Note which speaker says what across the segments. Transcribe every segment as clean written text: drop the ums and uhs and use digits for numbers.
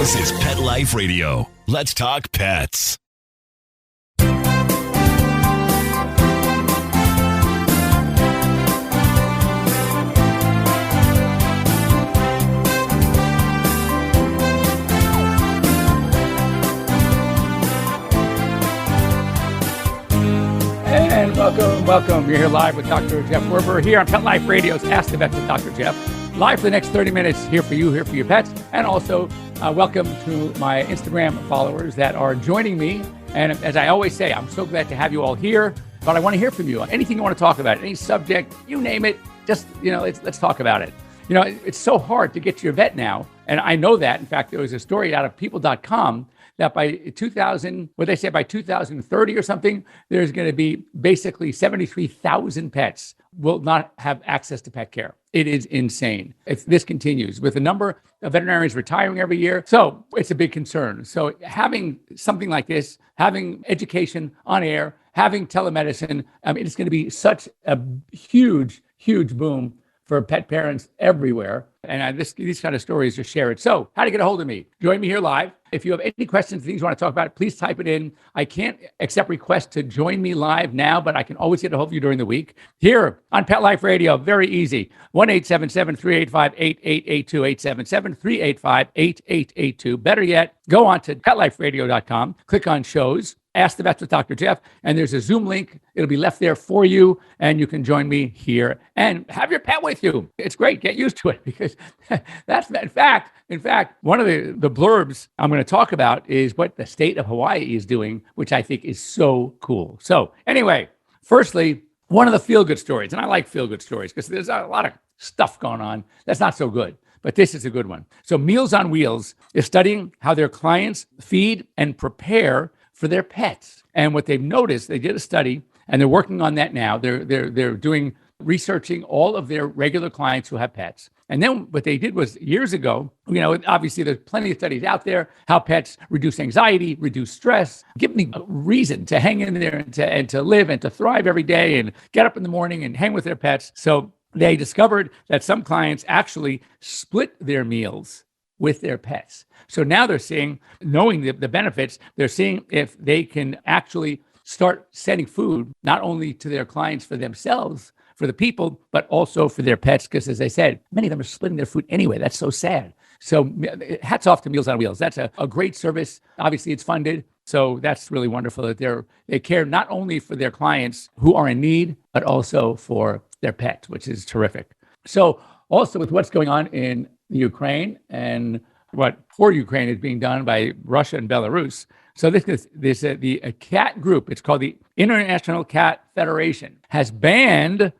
Speaker 1: This is Pet Life Radio. Let's talk pets.
Speaker 2: And welcome. You're here live with Dr. Jeff Werber here on Pet Life Radio's Ask the Vet with Dr. Jeff. Live for the next 30 minutes, here for you, here for your pets. And also, welcome to my Instagram followers that are joining me. And as I always say, I'm so glad to have you all here. But I want to hear from you. Anything you want to talk about, any subject, you name it, just, let's talk about it. It's so hard to get to your vet now. And I know that. In fact, there was a story out of people.com that by 2030 or something, there's going to be basically 73,000 pets will not have access to pet care. It is insane if this continues with the number of veterinarians retiring every year. So it's a big concern. So having something like this, having education on air, having telemedicine, it's going to be such a huge boom for pet parents everywhere. And these kind of stories, just share it. So how to get a hold of me? Join me here live. If you have any questions, things you want to talk about, please type it in. I can't accept requests to join me live now, but I can always get a hold of you during the week. Here on Pet Life Radio, very easy. 1-877-385-8882, 877-385-8882. Better yet, go on to PetLifeRadio.com, click on shows, Ask the Vets with Dr. Jeff, and there's a Zoom link. It'll be left there for you, and you can join me here and have your pet with you. It's great. Get used to it because that's, in fact, one of the blurbs I'm going to talk about is what the state of Hawaii is doing, which I think is so cool. So anyway, firstly, one of the feel-good stories, and I like feel-good stories because there's a lot of stuff going on that's not so good. But this is a good one. So Meals on Wheels is studying how their clients feed and prepare for their pets. And what they've noticed, they did a study, and they're working on that now. They're doing researching all of their regular clients who have pets. And then what they did was years ago, obviously there's plenty of studies out there, how pets reduce anxiety, reduce stress, give them a reason to hang in there and to live and to thrive every day and get up in the morning and hang with their pets. So they discovered that some clients actually split their meals with their pets. So now they're seeing, knowing the benefits, they're seeing if they can actually start sending food, not only to their clients for themselves, for the people, but also for their pets. Because as I said, many of them are splitting their food anyway. That's so sad. So hats off to Meals on Wheels. That's a great service. Obviously, it's funded. So that's really wonderful that they care not only for their clients who are in need, but also for their pets, which is terrific. So also with what's going on in Ukraine and what poor Ukraine is being done by Russia and Belarus. So the cat group, it's called the International Cat Federation, has banned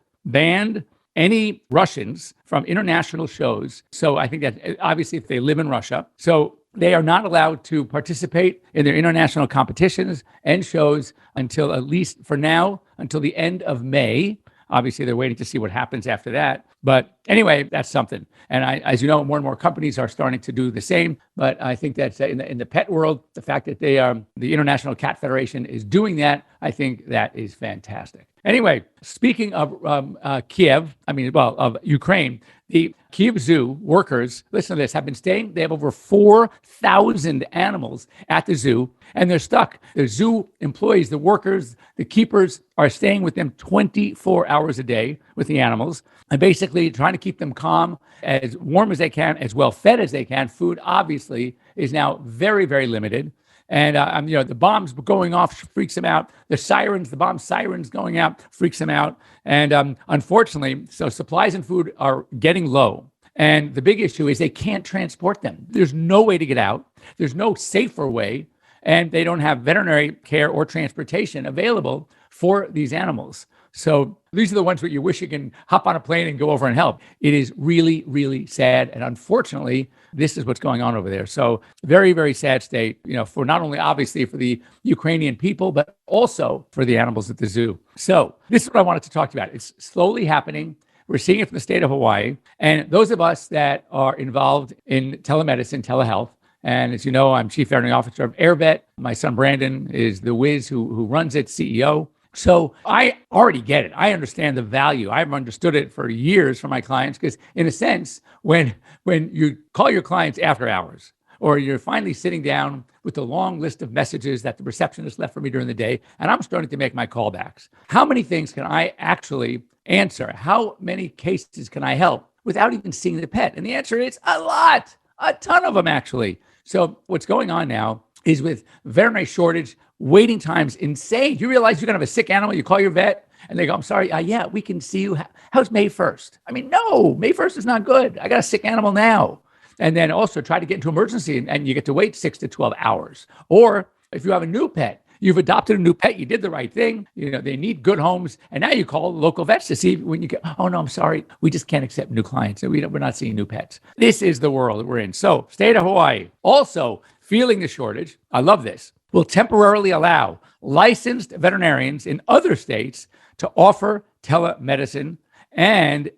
Speaker 2: any Russians from international shows. So I think that obviously if they live in Russia, so they are not allowed to participate in their international competitions and shows until, at least for now, until the end of May. Obviously, they're waiting to see what happens after that. But anyway, that's something. And as you know, more and more companies are starting to do the same. But I think that in the pet world, the fact that the International Cat Federation is doing that, I think that is fantastic. Anyway, speaking of of Ukraine, the Kyiv Zoo workers, listen to this, have been staying. They have over 4,000 animals at the zoo, and they're stuck. The zoo employees, the workers, the keepers are staying with them 24 hours a day with the animals and basically trying to keep them calm, as warm as they can, as well fed as they can. Food, obviously, is now very, very limited. And, the bombs going off freaks them out. The bomb sirens going out freaks them out. And unfortunately, so supplies and food are getting low. And the big issue is they can't transport them. There's no way to get out. There's no safer way. And they don't have veterinary care or transportation available for these animals. So these are the ones where you wish you can hop on a plane and go over and help. It is really, really sad. And unfortunately, this is what's going on over there. So very, very sad state, for not only obviously for the Ukrainian people, but also for the animals at the zoo. So this is what I wanted to talk about. It's slowly happening. We're seeing it from the state of Hawaii. And those of us that are involved in telemedicine, telehealth, and as you know, I'm Chief Veterinary Officer of AirVet. My son, Brandon, is the whiz who runs it, CEO. So I already get it. I understand the value. I've understood it for years for my clients because in a sense, when you call your clients after hours, or you're finally sitting down with the long list of messages that the receptionist left for me during the day, and I'm starting to make my callbacks. How many things can I actually answer? How many cases can I help without even seeing the pet? And the answer is a lot, a ton of them, actually. So what's going on now is with veterinary shortage, waiting times insane. You realize you're going to have a sick animal, you call your vet, and they go, I'm sorry, yeah, we can see you. How's May 1st? I mean, no, May 1st is not good. I got a sick animal now. And then also try to get into emergency and you get to wait 6 to 12 hours. Or if you have a new pet, you've adopted a new pet, you did the right thing, they need good homes. And now you call local vets to see when you get, oh no, I'm sorry, we just can't accept new clients. We're not seeing new pets. This is the world that we're in. So state of Hawaii, also feeling the shortage, I love this, will temporarily allow licensed veterinarians in other states to offer telemedicine and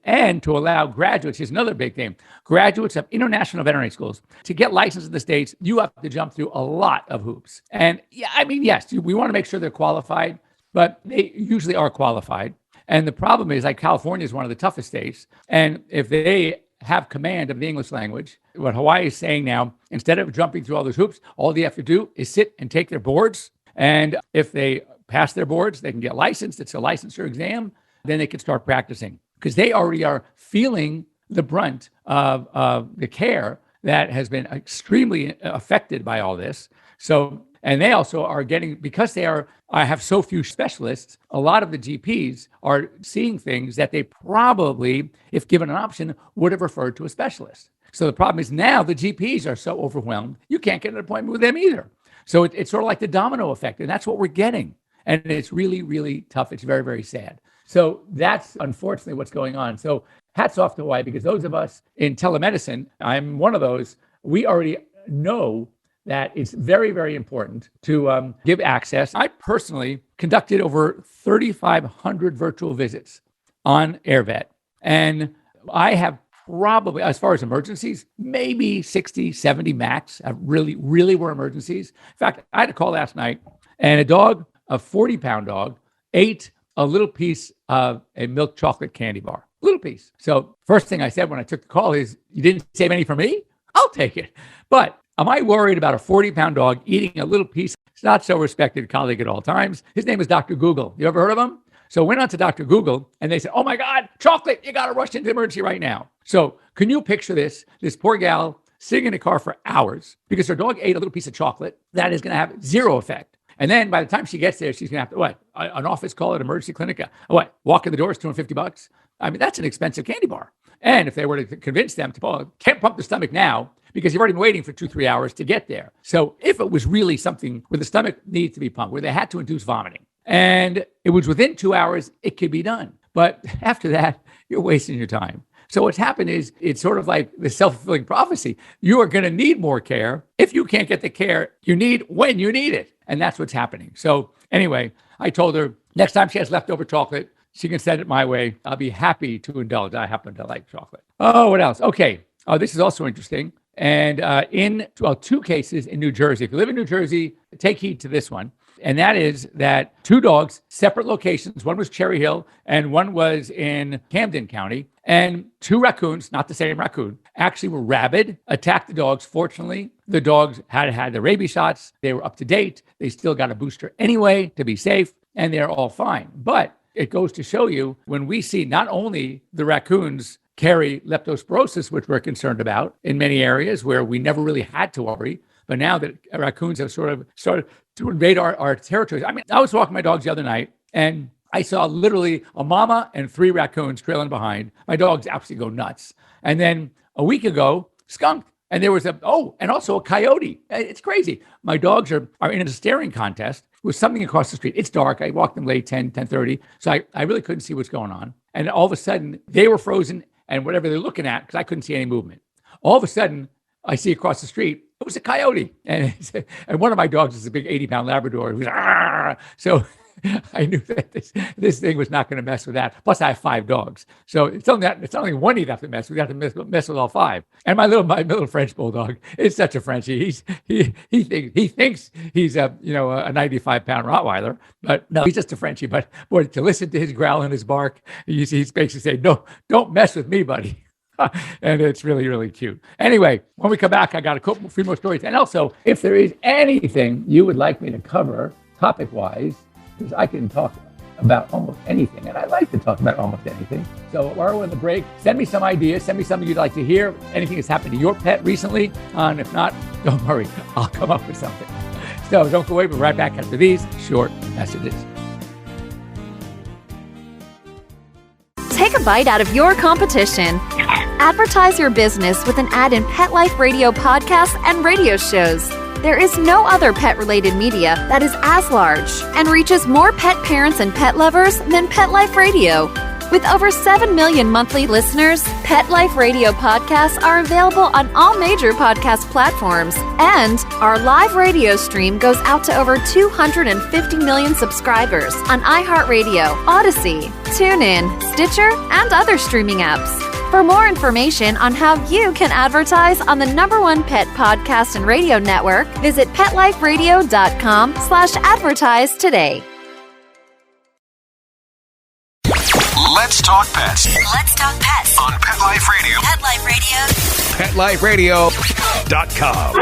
Speaker 2: to allow graduates, here's another big thing, graduates of international veterinary schools, to get licensed in the States, you have to jump through a lot of hoops. And yes, we want to make sure they're qualified, but they usually are qualified. And the problem is, like, California is one of the toughest states. And if they have command of the English language, what Hawaii is saying now, instead of jumping through all those hoops, all they have to do is sit and take their boards. And if they pass their boards, they can get licensed. It's a licensure exam. Then they can start practicing because they already are feeling the brunt of the care that has been extremely affected by all this. So, and they also are getting, because I have so few specialists, a lot of the GPs are seeing things that they probably, if given an option, would have referred to a specialist. So the problem is now the GPs are so overwhelmed, you can't get an appointment with them either. So it's sort of like the domino effect, and that's what we're getting. And it's really, really tough. It's very, very sad. So that's unfortunately what's going on. So hats off to Hawaii, because those of us in telemedicine, I'm one of those, we already know that it's very, very important to give access. I personally conducted over 3,500 virtual visits on AirVet. And I have probably, as far as emergencies, maybe 60, 70 max really, really were emergencies. In fact, I had a call last night and a 40-pound dog, ate a little piece of a milk chocolate candy bar, little piece. So first thing I said when I took the call is, you didn't save any for me? I'll take it. But am I worried about a 40-pound dog eating a little piece? It's not so respected colleague at all times. His name is Dr. Google. You ever heard of him? So I went on to Dr. Google and they said, oh my God, chocolate, you got to rush into emergency right now. So can you picture this poor gal sitting in a car for hours because her dog ate a little piece of chocolate that is going to have zero effect. And then by the time she gets there, she's going to have to, an office call at an emergency clinic? Walk in the door is $250? I mean, that's an expensive candy bar. And if they were to convince them to, can't pump the stomach now because you've already been waiting for 2-3 hours to get there. So if it was really something where the stomach needs to be pumped, where they had to induce vomiting, and it was within 2 hours, it could be done. But after that, you're wasting your time. So what's happened is it's sort of like the self-fulfilling prophecy. You are going to need more care if you can't get the care you need when you need it. And that's what's happening. So anyway, I told her next time she has leftover chocolate, she can send it my way. I'll be happy to indulge. I happen to like chocolate. Oh, what else? Okay. This is also interesting. And in 2 cases in New Jersey, if you live in New Jersey, take heed to this one. And that is that 2 dogs, separate locations. One was Cherry Hill and one was in Camden County. And 2 raccoons, not the same raccoon, actually were rabid, attacked the dogs. Fortunately, the dogs had the rabies shots. They were up to date. They still got a booster anyway to be safe, and they're all fine. But it goes to show you, when we see not only the raccoons carry leptospirosis, which we're concerned about in many areas where we never really had to worry, but now that raccoons have sort of started to invade our territories. I mean, I was walking my dogs the other night and I saw literally a mama and 3 raccoons trailing behind. My dogs absolutely go nuts. And then a week ago, skunk. And there was and also a coyote. It's crazy. My dogs are in a staring contest with something across the street. It's dark. I walked them late, 10:30. So I really couldn't see what's going on. And all of a sudden, they were frozen and whatever they're looking at, because I couldn't see any movement. All of a sudden, I see across the street, it was a coyote. And one of my dogs is a big 80-pound Labrador. It was, Argh! So I knew that this thing was not going to mess with that. Plus, I have 5 dogs. So it's only one you'd have to mess with. You have to mess with all 5. And my little French bulldog is such a Frenchie. He thinks he's a 95-pound Rottweiler, but no, he's just a Frenchie. But boy, to listen to his growl and his bark, he's basically saying, no, don't mess with me, buddy. And it's really, really cute. Anyway, when we come back, I got a few more stories. And also, if there is anything you would like me to cover topic-wise, because I can talk about almost anything, and I like to talk about almost anything. So while we're in the break, send me some ideas, send me something you'd like to hear, anything that's happened to your pet recently, and if not, don't worry, I'll come up with something. So don't go away, we'll be right back after these short messages.
Speaker 3: Take a bite out of your competition. Advertise your business with an ad in Pet Life Radio podcasts and radio shows. There is no other pet-related media that is as large and reaches more pet parents and pet lovers than Pet Life Radio. With over 7 million monthly listeners, Pet Life Radio podcasts are available on all major podcast platforms, and our live radio stream goes out to over 250 million subscribers on iHeartRadio, Odyssey, TuneIn, Stitcher, and other streaming apps. For more information on how you can advertise on the #1 pet podcast and radio network, visit PetLifeRadio.com/advertise today.
Speaker 1: Let's talk pets
Speaker 4: Let's talk pets
Speaker 1: on Pet Life Radio.
Speaker 4: Pet Life Radio.
Speaker 1: PetLifeRadio.com.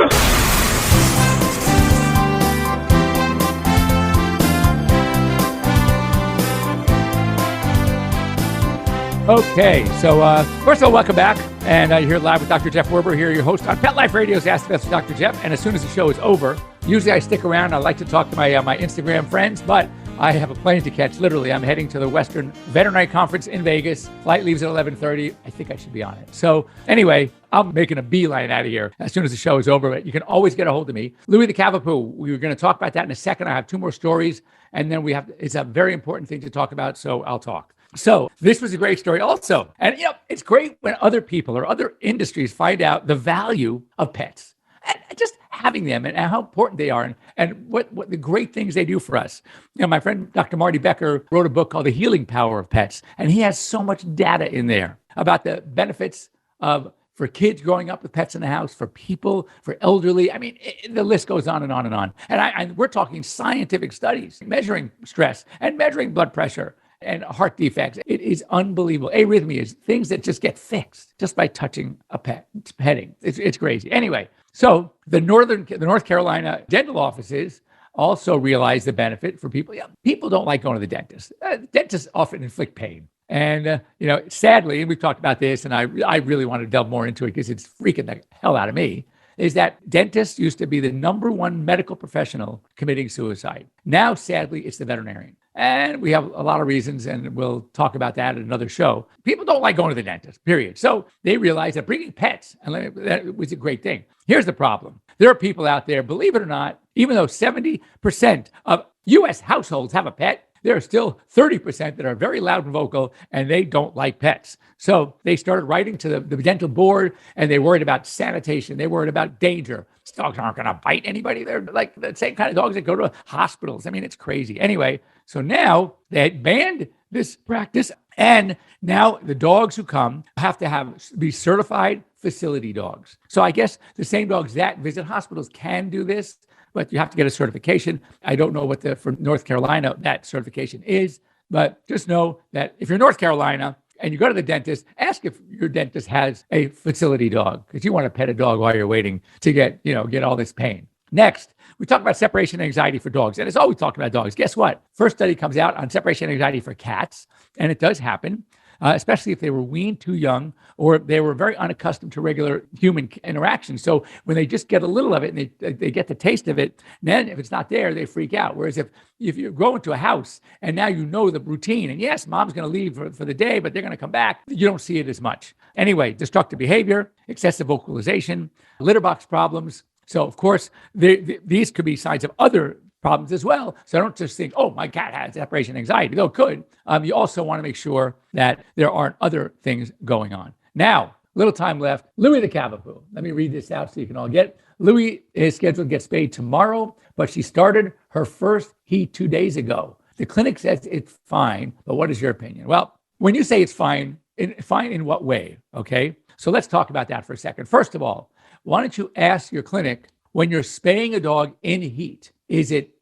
Speaker 2: Okay, so first of all, welcome back. And you're here live with Dr. Jeff Werber here, your host on Pet Life Radio's Ask the Vets with Dr. Jeff. And as soon as the show is over, usually I stick around. I like to talk to my Instagram friends, but I have a plane to catch. Literally, I'm heading to the Western Veterinary Conference in Vegas. Flight leaves at 11:30. I think I should be on it. So anyway, I'm making a beeline out of here as soon as the show is over. But you can always get a hold of me. Louis the Cavapoo, we were going to talk about that in a second. I have 2 more stories. And then it's a very important thing to talk about. So I'll talk. So this was a great story also. And, it's great when other people or other industries find out the value of pets and just having them and how important they are and what the great things they do for us. My friend, Dr. Marty Becker, wrote a book called The Healing Power of Pets. And he has so much data in there about the benefits for kids growing up with pets in the house, for people, for elderly. I mean, the list goes on and on and on. And we're talking scientific studies, measuring stress and measuring blood pressure and heart defects. It is unbelievable. Arrhythmias, things that just get fixed just by touching a pet, petting. It's crazy. Anyway, so the North Carolina dental offices also realize the benefit for people. People don't like going to the dentist. Dentists often inflict pain. And, sadly, and we've talked about this, and I really want to delve more into it because it's freaking the hell out of me, is that dentists used to be the #1 medical professional committing suicide. Now, sadly, it's the veterinarian. And we have a lot of reasons, and we'll talk about that at another show. People don't like going to the dentist, period. So they realize that bringing pets, and that was a great thing. Here's the problem. There are people out there, believe it or not, even though 70% of U.S. households have a pet, there are still 30% that are very loud and vocal, and they don't like pets. So they started writing to the dental board, and they worried about sanitation. They worried about danger. These dogs aren't going to bite anybody. They're like the same kind of dogs that go to hospitals. I mean, it's crazy. Anyway, so now they banned this practice, and now the dogs who come have to be certified facility dogs. So I guess the same dogs that visit hospitals can do this, but you have to get a certification. I don't know what for North Carolina that certification is, but just know that if you're North Carolina and you go to the dentist, ask if your dentist has a facility dog, because you want to pet a dog while you're waiting to get all this pain. Next, we talk about separation anxiety for dogs, and it's always talking about dogs. Guess what? First study comes out on separation anxiety for cats, and it does happen. Especially if they were weaned too young or they were very unaccustomed to regular human interaction. So when they just get a little of it and they get the taste of it, then if it's not there, they freak out. Whereas if you go into a house and now you know the routine, and yes, mom's going to leave for the day, but they're going to come back, you don't see it as much. Anyway, destructive behavior, excessive vocalization, litter box problems. So of course, these could be signs of other problems as well. So don't just think, oh, my cat has separation anxiety. Though it could. You also want to make sure that there aren't other things going on. Now, little time left. Louis the Cavapoo. Let me read this out so you can all get it. Louis is scheduled to get spayed tomorrow, but she started her first heat 2 days ago. The clinic says it's fine, but what is your opinion? Well, when you say it's fine in what way? Okay, so let's talk about that for a second. First of all, why don't you ask your clinic when you're spaying a dog in heat, is it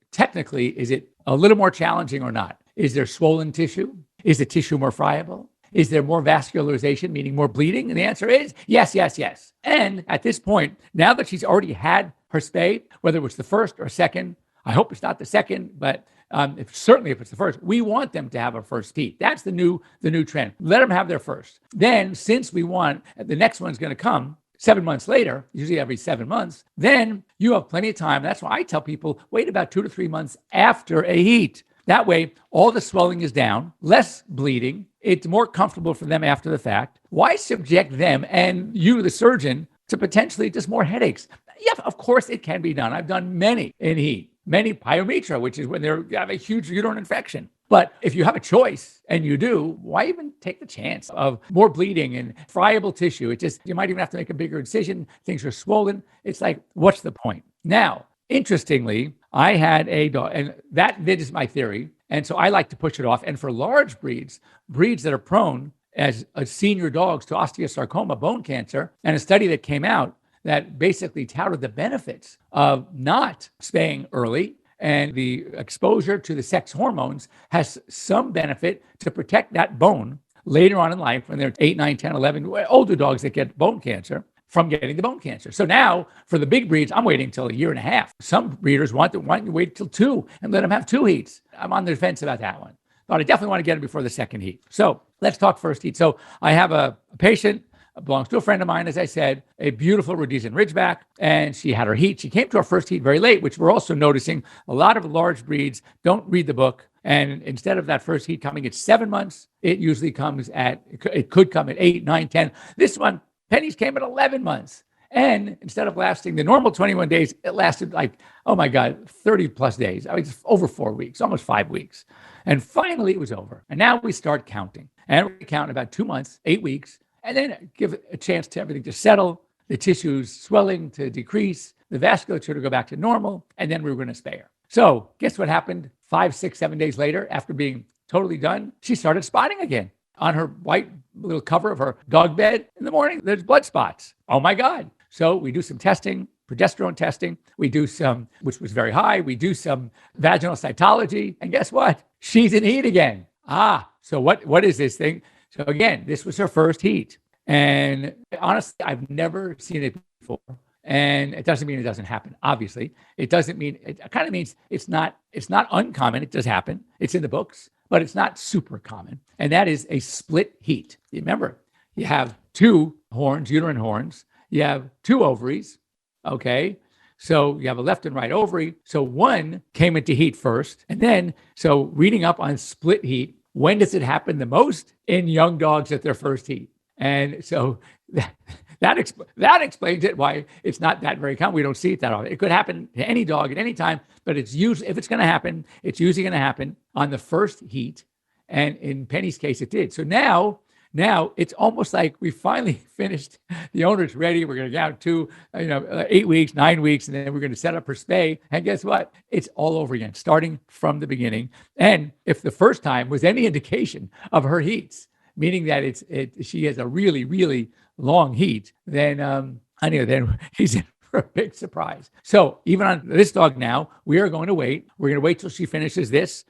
Speaker 2: a little more challenging or not? Is there swollen tissue? Is the tissue more friable? Is there more vascularization, meaning more bleeding? And the answer is yes, yes, yes. And at this point, now that she's already had her spay, whether it was the first or second, I hope it's not the second, but certainly if it's the first, we want them to have a first heat. That's the new trend. Let them have their first. Then, since we want the next one's going to come 7 months later, usually every 7 months, then you have plenty of time. That's why I tell people wait about 2 to 3 months after a heat. That way, all the swelling is down, less bleeding. It's more comfortable for them after the fact. Why subject them and you, the surgeon, to potentially just more headaches? Yeah, of course it can be done. I've done many in heat, many pyometra, which is when they have a huge uterine infection. But if you have a choice, and you do, why even take the chance of more bleeding and friable tissue? It just, you might even have to make a bigger incision. Things are swollen. It's like, what's the point? Now, interestingly, I had a dog, and that is my theory. And so I like to push it off. And for large breeds that are prone as senior dogs to osteosarcoma, bone cancer, and a study that came out that basically touted the benefits of not spaying early, and the exposure to the sex hormones has some benefit to protect that bone later on in life when they're 8, 9, 10, 11, older dogs that get bone cancer from getting the bone cancer. So now for the big breeds, I'm waiting till a year and a half. Some breeders want to wait till 2 and let them have 2 heats. I'm on the fence about that one, but I definitely want to get it before the second heat. So let's talk first heat. So I have a patient, belongs to a friend of mine, as I said, a beautiful Rhodesian Ridgeback, and she had her heat. She came to her first heat very late, which we're also noticing a lot of large breeds don't read the book. And instead of that first heat coming at 7 months, it usually it could come at 8, 9, 10. This one, Penny's came at 11 months. And instead of lasting the normal 21 days, it lasted 30 plus days. I mean, it's over 4 weeks, almost 5 weeks. And finally it was over. And now we start counting. And we count about 2 months, 8 weeks, and then give a chance to everything to settle, the tissues swelling to decrease, the vasculature to go back to normal, and then we were going to spay her. So guess what happened 5, 6, 7 days later after being totally done? She started spotting again. On her white little cover of her dog bed in the morning, there's blood spots. Oh my God. So we do some testing, progesterone testing. We do some, which was very high. We do some vaginal cytology. And guess what? She's in heat again. So what is this thing? So again, this was her first heat. And honestly, I've never seen it before. And it doesn't mean it doesn't happen, obviously. It doesn't mean, it kind of means it's not uncommon. It does happen. It's in the books, but it's not super common. And that is a split heat. Remember, you have 2 horns, uterine horns. You have 2 ovaries, okay? So you have a left and right ovary. So one came into heat first. And then, so reading up on split heat, when does it happen the most? In young dogs at their first heat. And so that explains it, why it's not that very common. We don't see it that often. It could happen to any dog at any time, but it's usually, if it's going to happen, it's usually going to happen on the first heat. And in Penny's case, it did. So now it's almost like we finally finished. The owner's ready. We're going to go out to 8 weeks, 9 weeks, and then we're going to set up her spay. And guess what? It's all over again, starting from the beginning. And if the first time was any indication of her heats, meaning that she has a really, really long heat, then then he's in for a big surprise. So even on this dog now, we are going to wait. We're going to wait till she finishes this.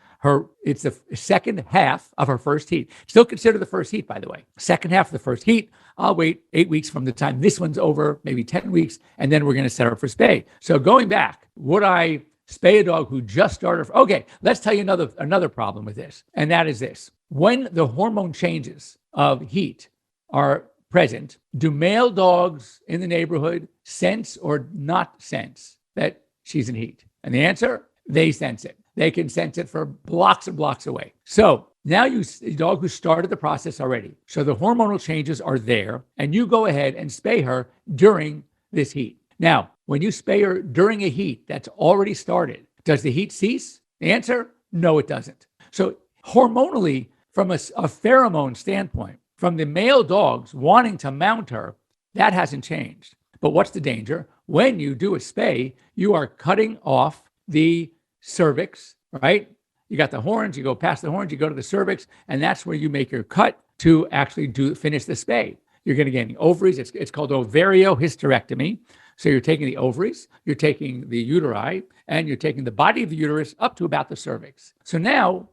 Speaker 2: It's the second half of her first heat. Still consider the first heat, by the way. Second half of the first heat, I'll wait 8 weeks from the time this one's over, maybe 10 weeks, and then we're going to set her for spay. So going back, would I spay a dog who just started? Okay, let's tell you another problem with this, and that is this. When the hormone changes of heat are present, do male dogs in the neighborhood sense or not sense that she's in heat? And the answer, they sense it. They can sense it for blocks and blocks away. So now a dog who started the process already. So the hormonal changes are there, and you go ahead and spay her during this heat. Now, when you spay her during a heat that's already started, does the heat cease? The answer, no, it doesn't. So hormonally, from a pheromone standpoint, from the male dogs wanting to mount her, that hasn't changed. But what's the danger? When you do a spay, you are cutting off the cervix, right? You got the horns, you go past the horns, you go to the cervix, and that's where you make your cut to actually finish the spay. You're going to get the ovaries. It's called ovariohysterectomy. So you're taking the ovaries, you're taking the uteri, and you're taking the body of the uterus up to about the cervix. So now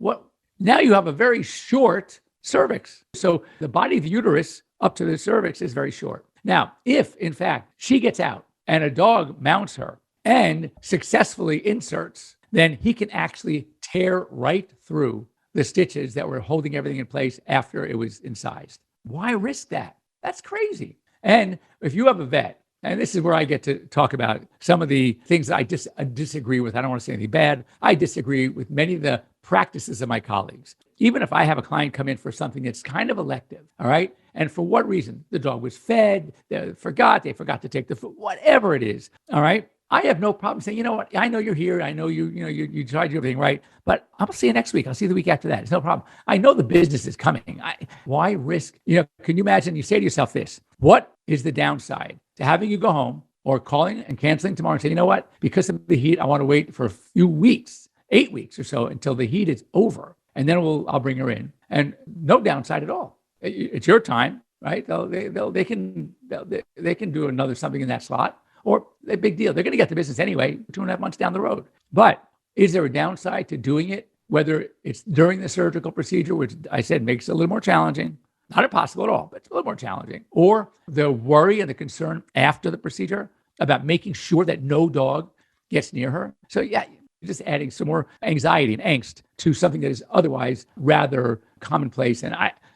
Speaker 2: you have a very short cervix. So the body of the uterus up to the cervix is very short. Now, if in fact she gets out and a dog mounts her and successfully inserts, then he can actually tear right through the stitches that were holding everything in place after it was incised. Why risk that? That's crazy. And if you have a vet, and this is where I get to talk about some of the things that I disagree with. I don't want to say anything bad. I disagree with many of the practices of my colleagues. Even if I have a client come in for something that's kind of elective, all right? And for what reason? The dog was fed, they forgot to take the food, whatever it is, all right? I have no problem saying, you know what? I know you're here. I know you tried to do everything right, but I'll see you next week. I'll see you the week after that. It's no problem. I know the business is coming. Why risk? Can you imagine? You say to yourself this: what is the downside to having you go home or calling and canceling tomorrow and say, you know what? Because of the heat, I want to wait for a few weeks, 8 weeks or so, until the heat is over, and then I'll bring her in, and no downside at all. It's your time, right? They can do another something in that slot. Or a big deal. They're going to get the business anyway, 2.5 months down the road. But is there a downside to doing it, whether it's during the surgical procedure, which I said makes it a little more challenging, not impossible at all, but it's a little more challenging, or the worry and the concern after the procedure about making sure that no dog gets near her? So yeah, you're just adding some more anxiety and angst to something that is otherwise rather commonplace. And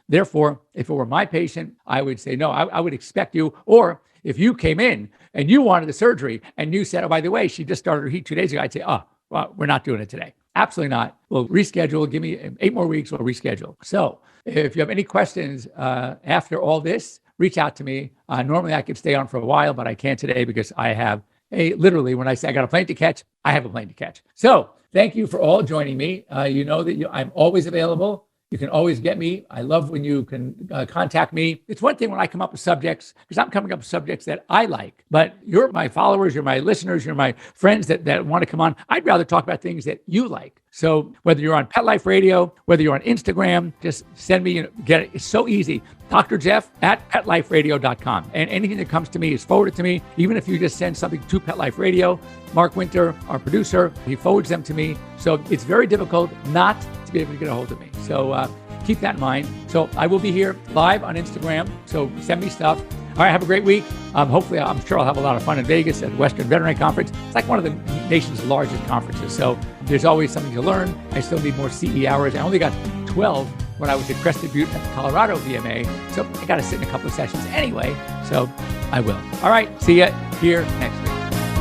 Speaker 2: therefore, if it were my patient, I would say, no, I would expect you, or if you came in and you wanted the surgery and you said, oh, by the way, she just started her heat 2 days ago, I'd say, oh, well, we're not doing it today. Absolutely not. We'll reschedule. Give me 8 more weeks. We'll reschedule. So if you have any questions after all this, reach out to me. Normally I could stay on for a while, but I can't today because I have literally, when I say I got a plane to catch, I have a plane to catch. So thank you for all joining me. You know that I'm always available. You can always get me. I love when you can contact me. It's one thing when I come up with subjects, because I'm coming up with subjects that I like, but you're my followers, you're my listeners, you're my friends that want to come on. I'd rather talk about things that you like. So whether you're on Pet Life Radio, whether you're on Instagram, just send me, get it. It's so easy. Dr. Jeff at PetLifeRadio.com. And anything that comes to me is forwarded to me. Even if you just send something to Pet Life Radio, Mark Winter, our producer, he forwards them to me. So it's very difficult not to be able to get a hold of me. So keep that in mind. So I will be here live on Instagram. So send me stuff. All right, have a great week. Hopefully, I'm sure I'll have a lot of fun in Vegas at Western Veterinary Conference. It's like one of the nation's largest conferences. So there's always something to learn. I still need more CE hours. I only got 12 when I was at Crested Butte at the Colorado VMA. So I got to sit in a couple of sessions anyway. So I will. All right, see you here next week.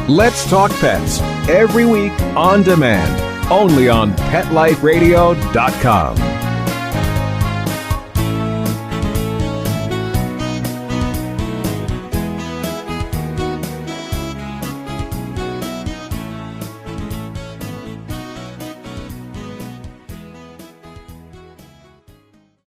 Speaker 5: Let's Talk Pets, every week on demand, only on PetLifeRadio.com.